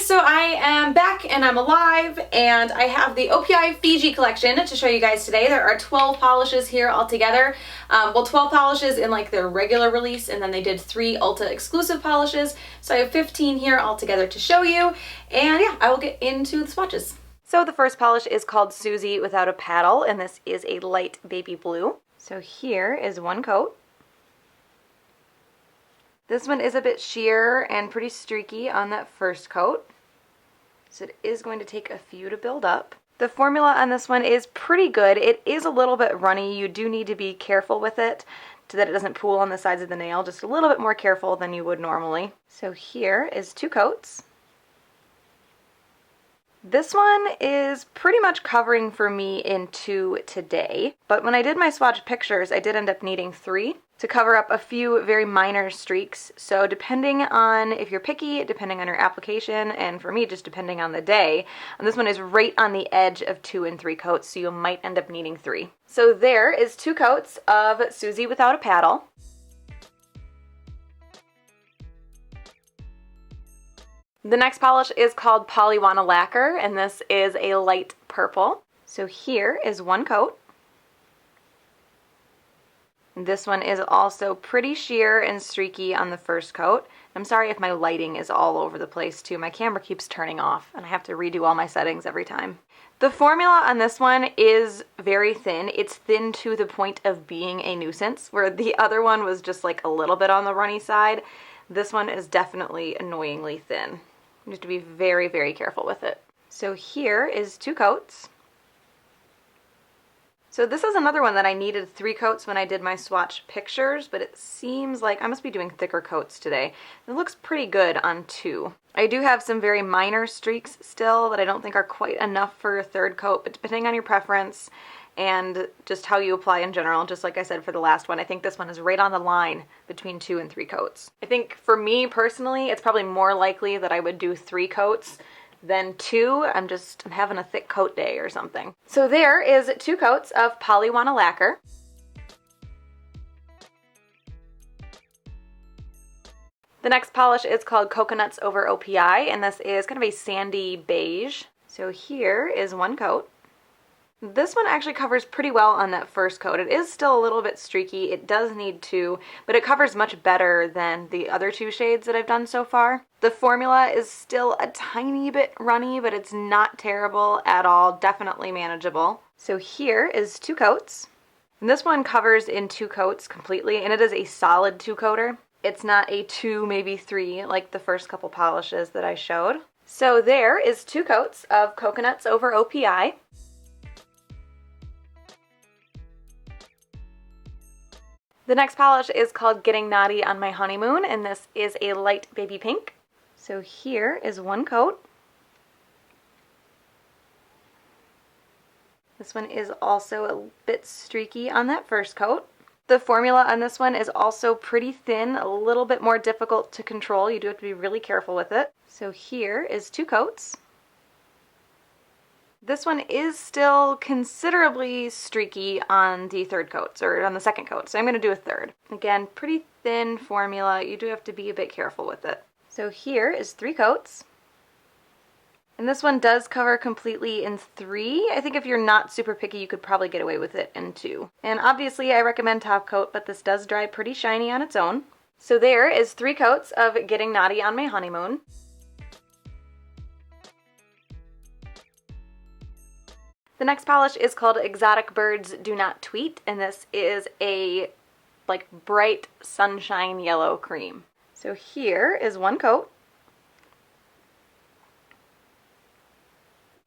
guys, so I am back and I'm alive, and I have the OPI Fiji collection to show you guys today. There are 12 polishes here altogether. Well, 12 polishes in like their regular release, and then they did 3 Ulta exclusive polishes. So I have 15 here altogether to show you, and yeah, I will get into the swatches. So the first polish is called Suzi Without a Paddle, and this is a light baby blue. So here is one coat. This one is a bit sheer and pretty streaky on that first coat, so it is going to take a few to build up. The formula on this one is pretty good. It is a little bit runny. You do need to be careful with it so that it doesn't pool on the sides of the nail, just a little bit more careful than you would normally. So here is 2 coats. This one is pretty much covering for me in 2 today, but when I did my swatch pictures, I did end up needing 3 to cover up a few very minor streaks. So depending on if you're picky, depending on your application, and for me, just depending on the day, and this one is right on the edge of 2 and 3 coats, so you might end up needing 3. So there is 2 coats of Suzi Without a Paddle. The next polish is called Polywana Lacquer, and this is a light purple. So here is 1 coat. This one is also pretty sheer and streaky on the first coat. I'm sorry if my lighting is all over the place too. My camera keeps turning off and I have to redo all my settings every time. The formula on this one is very thin. It's thin to the point of being a nuisance, where the other one was just like a little bit on the runny side. This one is definitely annoyingly thin. You have to be very, very careful with it. So here is 2 coats. So this is another one that I needed 3 coats when I did my swatch pictures, but it seems like I must be doing thicker coats today. It looks pretty good on 2. I do have some very minor streaks still that I don't think are quite enough for a 3rd coat, but depending on your preference and just how you apply in general, just like I said for the last one, I think this one is right on the line between 2 and 3 coats. I think for me personally, it's probably more likely that I would do 3 coats than 2. I'm having a thick coat day or something. So there is 2 coats of Polywana Lacquer. The next polish is called Coconuts Over OPI, and this is kind of a sandy beige. So here is 1 coat. This one actually covers pretty well on that first coat. It is still a little bit streaky. It does need 2, but it covers much better than the other 2 shades that I've done so far. The formula is still a tiny bit runny, but it's not terrible at all. Definitely manageable. So here is 2 coats. And this one covers in 2 coats completely, and it is a solid 2-coater. It's not a 2, maybe 3, like the first couple polishes that I showed. So there is 2 coats of Coconuts Over OPI. The next polish is called Getting Nadi on My Honeymoon, and this is a light baby pink. So here is 1 coat. This one is also a bit streaky on that first coat. The formula on this one is also pretty thin, a little bit more difficult to control. You do have to be really careful with it. So here is 2 coats. This one is still considerably streaky on the 3rd coat, or on the 2nd coat, so I'm going to do a 3rd. Again, pretty thin formula. You do have to be a bit careful with it. So here is 3 coats. And this one does cover completely in 3. I think if you're not super picky, you could probably get away with it in 2. And obviously I recommend top coat, but this does dry pretty shiny on its own. So there is 3 coats of Getting Nadi on My Honeymoon. The next polish is called Exotic Birds Do Not Tweet, and this is a like bright sunshine yellow cream. So here is 1 coat.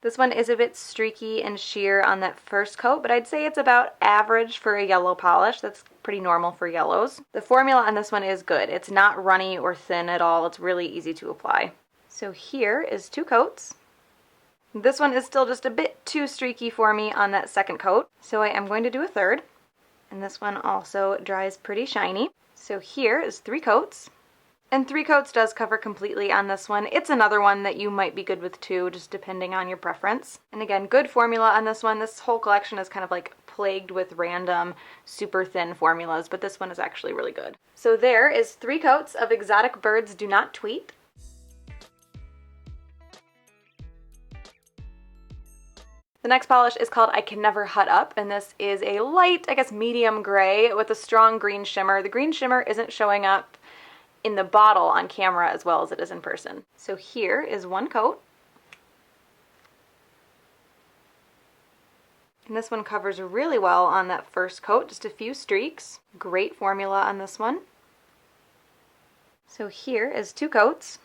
This one is a bit streaky and sheer on that first coat, but I'd say it's about average for a yellow polish. That's pretty normal for yellows. The formula on this one is good. It's not runny or thin at all. It's really easy to apply. So here is 2 coats. This one is still just a bit too streaky for me on that 2nd coat, so I am going to do a 3rd. And this one also dries pretty shiny. So here is 3 coats. And 3 coats does cover completely on this one. It's another one that you might be good with 2, just depending on your preference. And again, good formula on this one. This whole collection is kind of like plagued with random super thin formulas, but this one is actually really good. So there is 3 coats of Exotic Birds Do Not Tweet. The next polish is called I Can Never Hut Up, and this is a light, I guess medium gray with a strong green shimmer. The green shimmer isn't showing up in the bottle on camera as well as it is in person. So here is one coat. And this one covers really well on that first coat, just a few streaks. Great formula on this one. So here is two coats.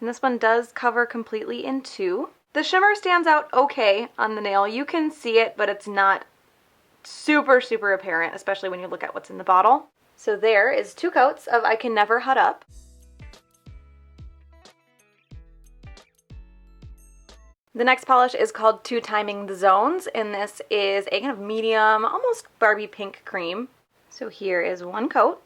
And this one does cover completely in two. The shimmer stands out okay on the nail. You can see it, but it's not super, super apparent, especially when you look at what's in the bottle. So there is two coats of I Can Never Hut Up. The next polish is called Two Timing the Zones, and this is a kind of medium, almost Barbie pink cream. So here is one coat,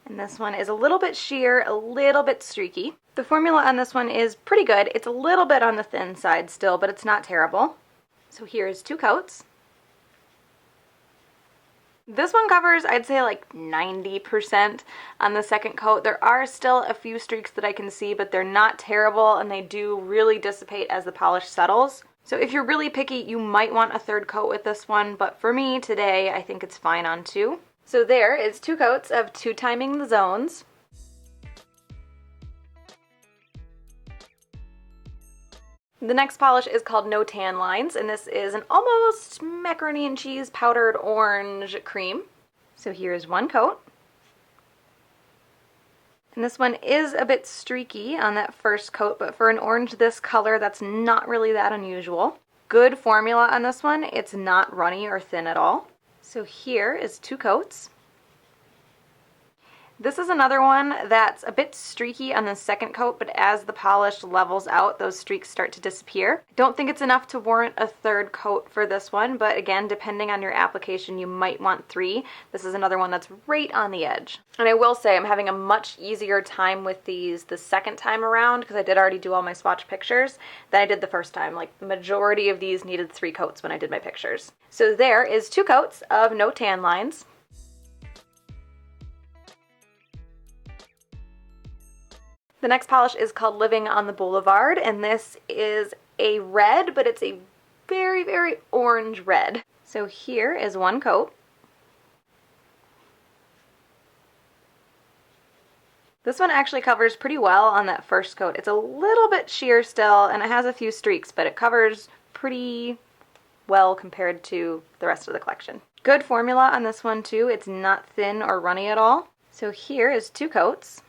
and this one is a little bit sheer, a little bit streaky. The formula on this one is pretty good. It's a little bit on the thin side still, but it's not terrible. So here is two coats. This one covers, I'd say, like 90% on the second coat. There are still a few streaks that I can see, but they're not terrible, and they do really dissipate as the polish settles. So if you're really picky, you might want a third coat with this one, but for me today, I think it's fine on two. So there is two coats of Two Timing the Zones. The next polish is called No Tan Lines, and this is an almost macaroni and cheese powdered orange cream. So here's one coat. And this one is a bit streaky on that first coat, but for an orange this color, that's not really that unusual. Good formula on this one. It's not runny or thin at all. So here is two coats. This is another one that's a bit streaky on the second coat, but as the polish levels out, those streaks start to disappear. I don't think it's enough to warrant a third coat for this one, but again, depending on your application, you might want three. This is another one that's right on the edge. And I will say I'm having a much easier time with these the second time around because I did already do all my swatch pictures than I did the first time. Like, the majority of these needed three coats when I did my pictures. So there is two coats of No Tan Lines. The next polish is called Living on the Boulevard, and this is a red, but it's a very, very orange red. So here is one coat. This one actually covers pretty well on that first coat. It's a little bit sheer still, and it has a few streaks, but it covers pretty well compared to the rest of the collection. Good formula on this one too. It's not thin or runny at all. So here is two coats.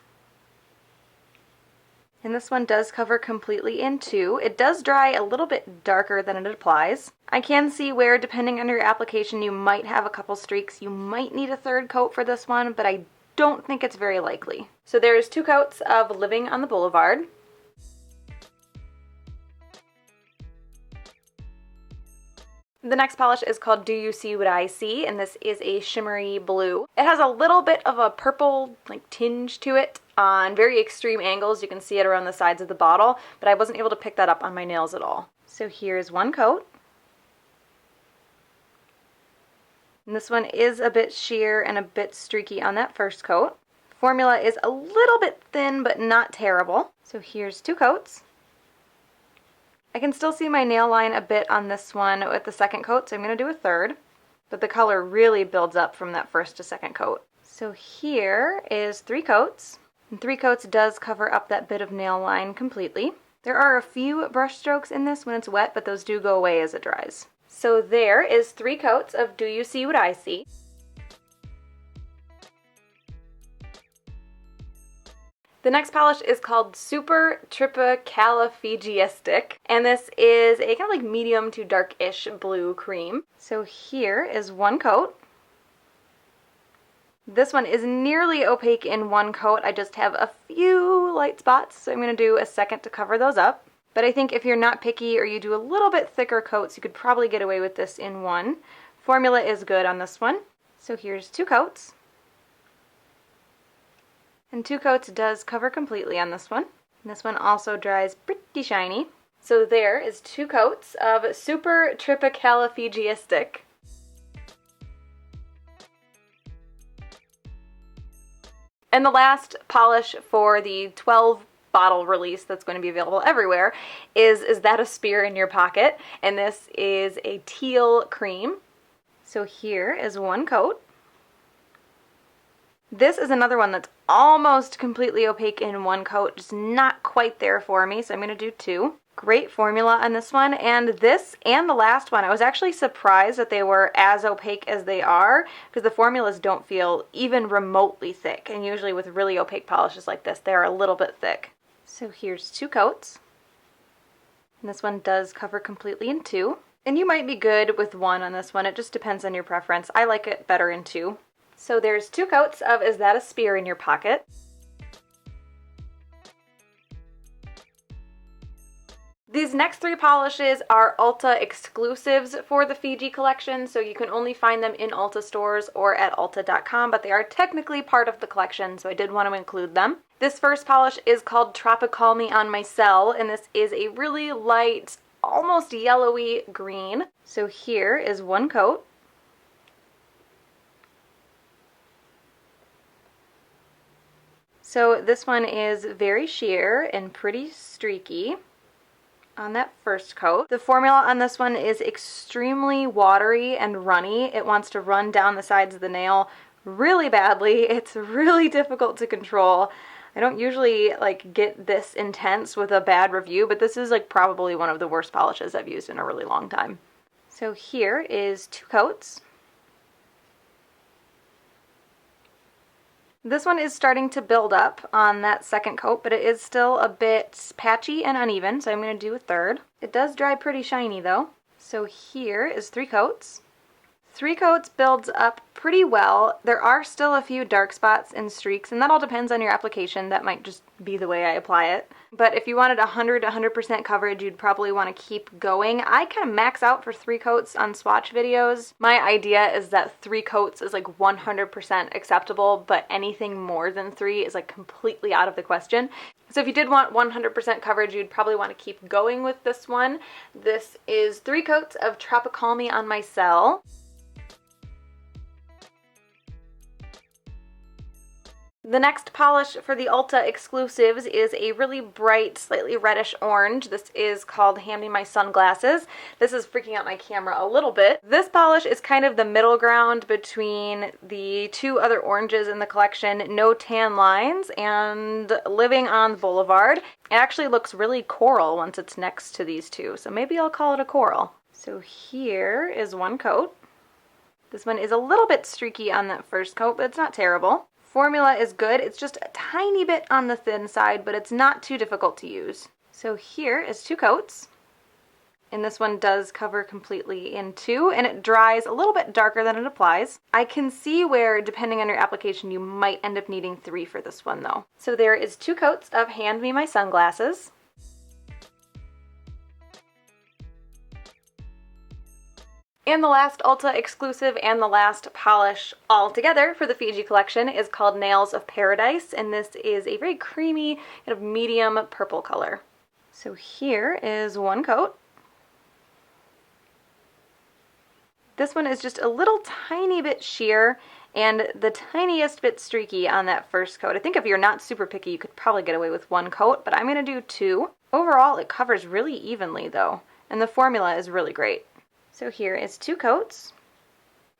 And this one does cover completely in two. It does dry a little bit darker than it applies. I can see where, depending on your application, you might have a couple streaks. You might need a third coat for this one, but I don't think it's very likely. So there's two coats of Living on the Boulevard. The next polish is called Do You See What I See, and this is a shimmery blue. It has a little bit of a purple tinge to it on very extreme angles. You can see it around the sides of the bottle, but I wasn't able to pick that up on my nails at all. So here's one coat. And this one is a bit sheer and a bit streaky on that first coat. Formula is a little bit thin, but not terrible. So here's two coats. I can still see my nail line a bit on this one with the second coat, so I'm going to do a third. But the color really builds up from that first to second coat. So here is three coats. And three coats does cover up that bit of nail line completely. There are a few brush strokes in this when it's wet, but those do go away as it dries. So there is three coats of Do You See What I See? The next polish is called Super Trop-i-cal-fiji-istic, and this is a kind of medium to darkish blue cream. So here is one coat. This one is nearly opaque in one coat. I just have a few light spots, so I'm going to do a second to cover those up. But I think if you're not picky or you do a little bit thicker coats, you could probably get away with this in one. Formula is good on this one. So here's two coats. And two coats does cover completely on this one. And this one also dries pretty shiny. So there is two coats of Super Trop-i-cal-fiji-istic. And the last polish for the 12 bottle release that's going to be available everywhere, is that a spear in your pocket? And this is a teal cream. So here is one coat. This is another one that's almost completely opaque in one coat, just not quite there for me, so I'm going to do two. Great formula on this one, and this and the last one, I was actually surprised that they were as opaque as they are, because the formulas don't feel even remotely thick, and usually with really opaque polishes like this, they're a little bit thick. So here's two coats, and this one does cover completely in two, and you might be good with one on this one. It just depends on your preference. I like it better in two. So there's two coats of Is That a Spear in Your Pocket? These next three polishes are Ulta exclusives for the Fiji collection, so you can only find them in Ulta stores or at ulta.com, but they are technically part of the collection, so I did want to include them. This first polish is called Trop-i-cal-fiji-istic on my cell, and this is a really light, almost yellowy green. So here is one coat. So this one is very sheer and pretty streaky on that first coat. The formula on this one is extremely watery and runny. It wants to run down the sides of the nail really badly. It's really difficult to control. I don't usually like get this intense with a bad review, but this is like probably one of the worst polishes I've used in a really long time. So here is two coats. This one is starting to build up on that second coat, but it is still a bit patchy and uneven, so I'm going to do a third. It does dry pretty shiny though. So here is three coats. Three coats builds up pretty well. There are still a few dark spots and streaks, and that all depends on your application. That might just be the way I apply it. But if you wanted 100% coverage, you'd probably want to keep going. I kind of max out for three coats on swatch videos. My idea is that three coats is like 100% acceptable, but anything more than three is like completely out of the question. So if you did want 100% coverage, you'd probably want to keep going with this one. This is three coats of Trop-i-cal-fiji-istic on my cell. The next polish for the Ulta exclusives is a really bright, slightly reddish orange. This is called Hand Me My Sunglasses. This is freaking out my camera a little bit. This polish is kind of the middle ground between the two other oranges in the collection, No Tan Lines and Living on the Boulevard. It actually looks really coral once it's next to these two, so maybe I'll call it a coral. So here is one coat. This one is a little bit streaky on that first coat, but it's not terrible. Formula is good. It's just a tiny bit on the thin side, but it's not too difficult to use. So here is two coats, and this one does cover completely in two, and it dries a little bit darker than it applies. I can see where, depending on your application, you might end up needing three for this one though. So there is two coats of Hand Me My Sunglasses. And the last Ulta exclusive and the last polish all together for the Fiji collection is called Nails of Paradise, and this is a very creamy, kind of medium purple color. So here is one coat. This one is just a little tiny bit sheer and the tiniest bit streaky on that first coat. I think if you're not super picky, you could probably get away with one coat, but I'm going to do two. Overall, it covers really evenly though, and the formula is really great. So here is two coats,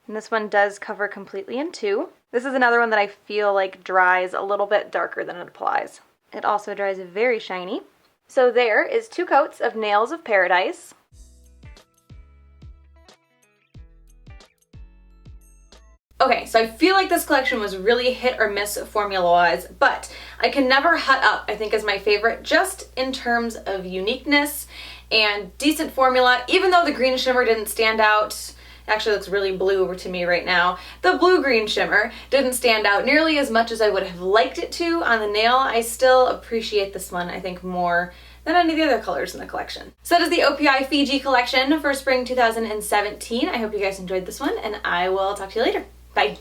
and this one does cover completely in two. This is another one that I feel like dries a little bit darker than it applies. It also dries very shiny. So there is two coats of Nails of Paradise. Okay, so I feel like this collection was really hit or miss formula-wise, but I Can Never Hut Up, I think, is my favorite, just in terms of uniqueness and decent formula. Even though the green shimmer didn't stand out, it actually looks really blue to me right now. The blue-green shimmer didn't stand out nearly as much as I would have liked it to on the nail. I still appreciate this one, I think, more than any of the other colors in the collection. So that is the OPI Fiji collection for spring 2017. I hope you guys enjoyed this one, and I will talk to you later. Bye.